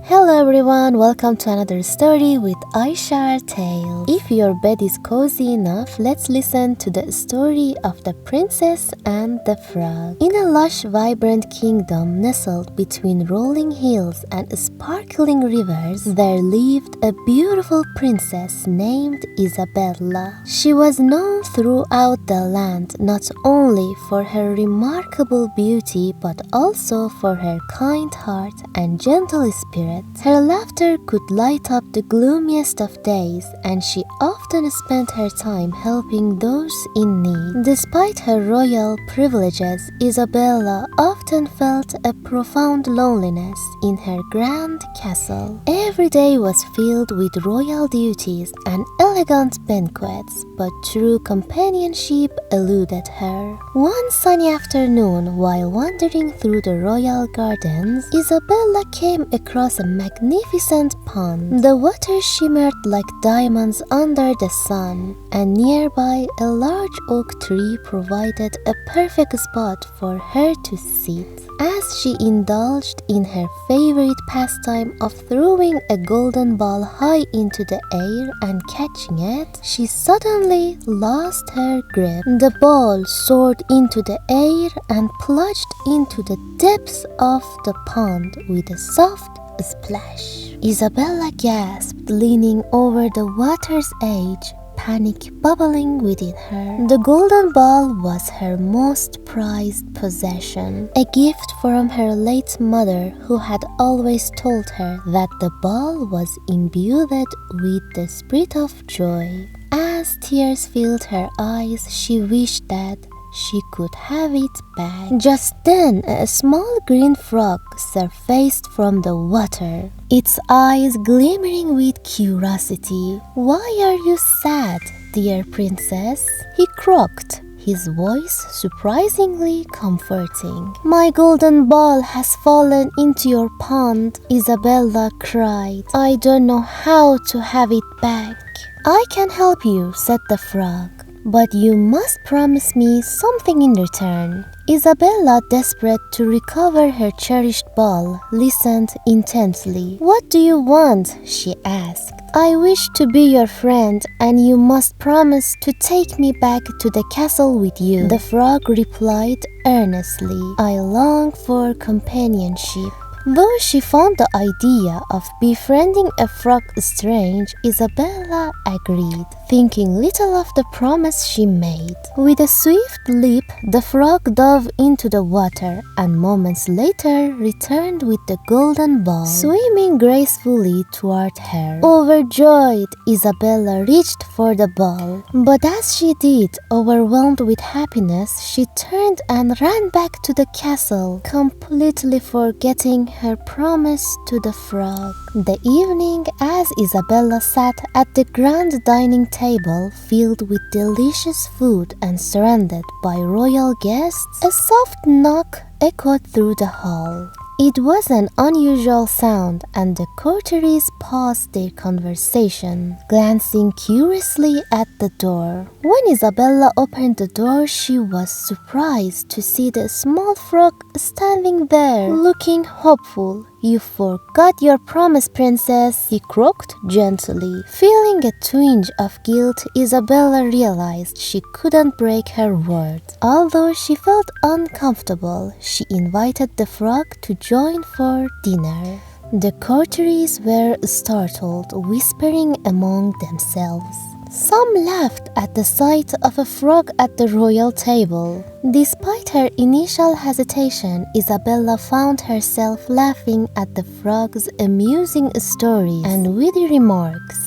Hello everyone, welcome to another story with Aisha Tale. If your bed is cozy enough, let's listen to the story of the princess and the frog. In a lush, vibrant kingdom nestled between rolling hills and sparkling rivers, there lived a beautiful princess named Isabella. She was known throughout the land not only for her remarkable beauty but also for her kind heart and gentle spirit. Her laughter could light up the gloomiest of days, and she often spent her time helping those in need. Despite her royal privileges, Isabella often felt a profound loneliness in her grand castle. Every day was filled with royal duties and elegant banquets, but true companionship eluded her. One sunny afternoon, while wandering through the royal gardens, Isabella came across a magnificent pond. The water shimmered like diamonds under the sun, and nearby a large oak tree provided a perfect spot for her to sit. As she indulged in her favorite pastime of throwing a golden ball high into the air and catching it, she suddenly lost her grip. The ball soared into the air and plunged into the depths of the pond with a soft splash. Isabella gasped, leaning over the water's edge, panic bubbling within her. The golden ball was her most prized possession, a gift from her late mother, who had always told her that the ball was imbued with the spirit of joy. As tears filled her eyes, she wished that she could have it back. Just then, a small green frog surfaced from the water, its eyes glimmering with curiosity. "Why are you sad, dear princess?" he croaked, his voice surprisingly comforting. "My golden ball has fallen into your pond," Isabella cried. "I don't know how to have it back." "I can help you," said the frog, "but you must promise me something in return." Isabella, desperate to recover her cherished ball, listened intently. "What do you want?" she asked. "I wish to be your friend, and you must promise to take me back to the castle with you," the frog replied earnestly. "I long for companionship." Though she found the idea of befriending a frog strange, Isabella agreed, thinking little of the promise she made. With a swift leap, the frog dove into the water and moments later returned with the golden ball, swimming gracefully toward her. Overjoyed, Isabella reached for the ball, but as she did, overwhelmed with happiness, she turned and ran back to the castle, completely forgetting her promise to the frog. The evening, as Isabella sat at the grand dining table filled with delicious food and surrounded by royal guests, a soft knock echoed through the hall. It was an unusual sound, and the courtiers paused their conversation, glancing curiously at the door. When Isabella opened the door, she was surprised to see the small frog standing there, looking hopeful. "You forgot your promise, princess," he croaked gently. Feeling a twinge of guilt, Isabella realized she couldn't break her word. Although she felt uncomfortable, she invited the frog to join for dinner. The courtiers were startled, whispering among themselves. Some laughed at the sight of a frog at the royal table. Despite her initial hesitation, Isabella found herself laughing at the frog's amusing stories and witty remarks.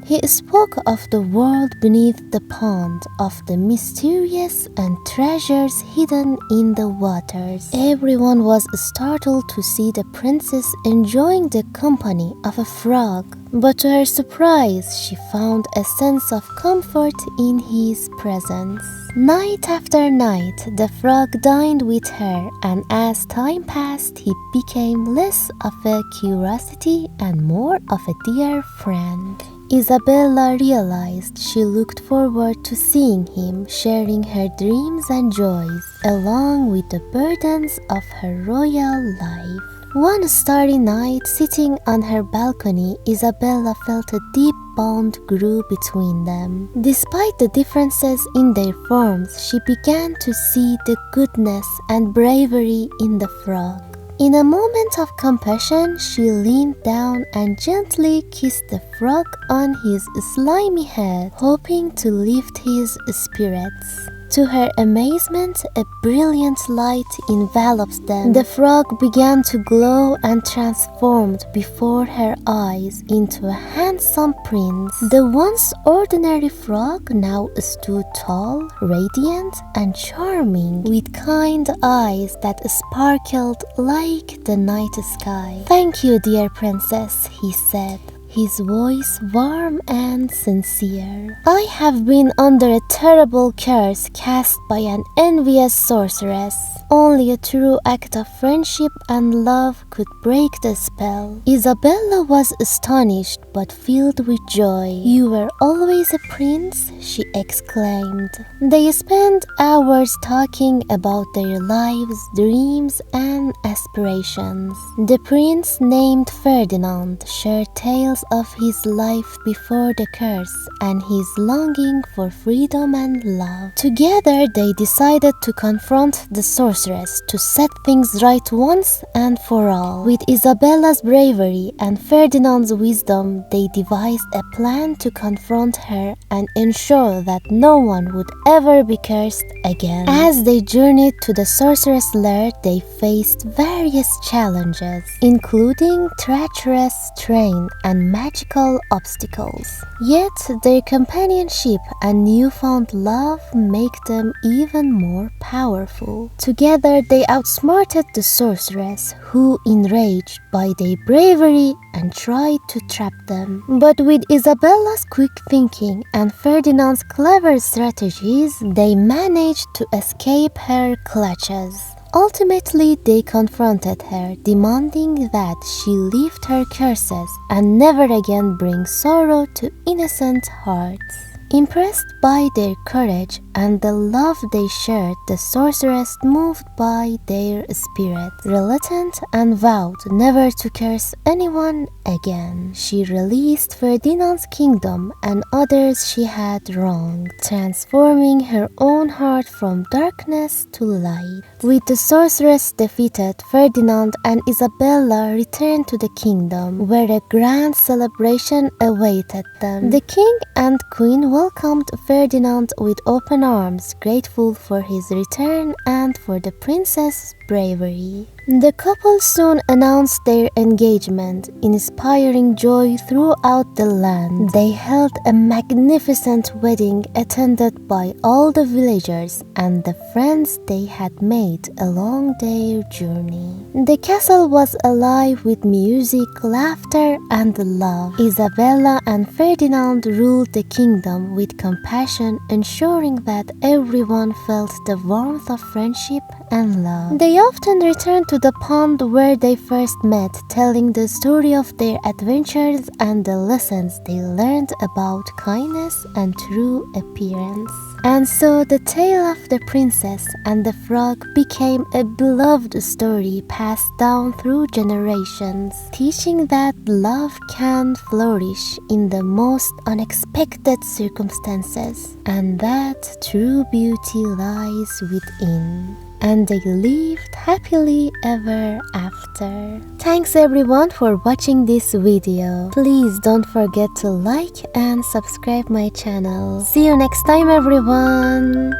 He spoke of the world beneath the pond, of the mysterious and treasures hidden in the waters. Everyone was startled to see the princess enjoying the company of a frog, but to her surprise, she found a sense of comfort in his presence. Night after night, the frog dined with her, and as time passed, he became less of a curiosity and more of a dear friend. Isabella realized she looked forward to seeing him, sharing her dreams and joys, along with the burdens of her royal life. One starry night, sitting on her balcony, Isabella felt a deep bond grew between them. Despite the differences in their forms, she began to see the goodness and bravery in the frog. In a moment of compassion, she leaned down and gently kissed the frog on his slimy head, hoping to lift his spirits. To her amazement, a brilliant light enveloped them. The frog began to glow and transformed before her eyes into a handsome prince. The once ordinary frog now stood tall, radiant, and charming, with kind eyes that sparkled like the night sky. "Thank you, dear princess," he said, his voice warm and sincere. "I have been under a terrible curse cast by an envious sorceress. Only a true act of friendship and love could break the spell." Isabella was astonished but filled with joy. "You were always a prince?" she exclaimed. They spent hours talking about their lives, dreams, and aspirations. The prince, named Ferdinand, shared tales of his life before the curse and his longing for freedom and love. Together, they decided to confront the sorceress to set things right once and for all. With Isabella's bravery and Ferdinand's wisdom, they devised a plan to confront her and ensure that no one would ever be cursed again. As they journeyed to the sorceress' lair, they faced various challenges, including treacherous terrain and magical obstacles. Yet their companionship and newfound love make them even more powerful. Together they outsmarted the sorceress, who, enraged by their bravery, and tried to trap them. But with Isabella's quick thinking and Ferdinand's clever strategies, they managed to escape her clutches. Ultimately, they confronted her, demanding that she lift her curses and never again bring sorrow to innocent hearts. Impressed by their courage and the love they shared, the sorceress, moved by their spirit, relented and vowed never to curse anyone again. She released Ferdinand's kingdom and others she had wronged, transforming her own heart from darkness to light. With the sorceress defeated, Ferdinand and Isabella returned to the kingdom, where a grand celebration awaited them. The king and queen welcomed Ferdinand with open arms, grateful for his return and for the princess's bravery. The couple soon announced their engagement, inspiring joy throughout the land. They held a magnificent wedding attended by all the villagers and the friends they had made along their journey. The castle was alive with music, laughter, and love. Isabella and Ferdinand ruled the kingdom with compassion, ensuring that everyone felt the warmth of friendship and love. They often returned to the pond where they first met, telling the story of their adventures and the lessons they learned about kindness and true appearance. And so the tale of the princess and the frog became a beloved story passed down through generations, teaching that love can flourish in the most unexpected circumstances and that true beauty lies within. And they lived happily ever after. Thanks everyone for watching this video. Please don't forget to like and subscribe my channel. See you next time everyone.